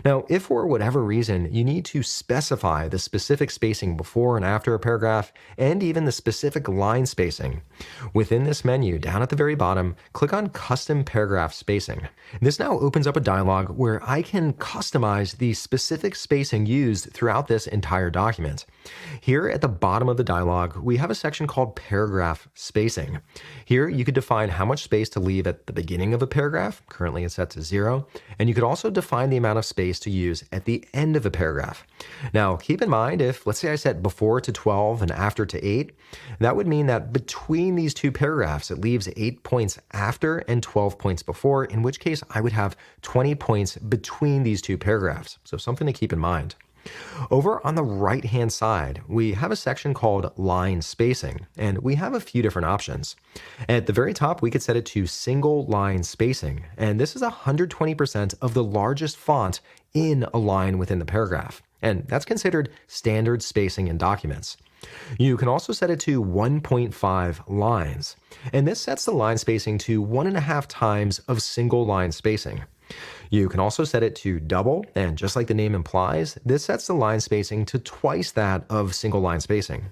Now, if for whatever reason you need to specify the specific spacing before and after a paragraph, and even the specific line spacing, within this menu down at the very bottom, click on Custom Paragraph Spacing. This now opens up a dialog where I can customize the specific spacing used throughout this entire document. Here at the bottom of the dialog, we have a section called Paragraph Spacing. Here you could define how much space to leave at the beginning of a paragraph, currently it's set to 0, and you could also define the amount of space to use at the end of a paragraph. Now, keep in mind if, let's say I set before to 12 and after to 8, that would mean that between these two paragraphs, it leaves 8 points after and 12 points before, in which case I would have 20 points between these two paragraphs. So something to keep in mind. Over on the right-hand side, we have a section called Line Spacing, and we have a few different options. At the very top, we could set it to Single Line Spacing, and this is 120% of the largest font in a line within the paragraph, and that's considered standard spacing in documents. You can also set it to 1.5 lines, and this sets the line spacing to 1.5 times of single line spacing. You can also set it to double, and just like the name implies, this sets the line spacing to twice that of single line spacing.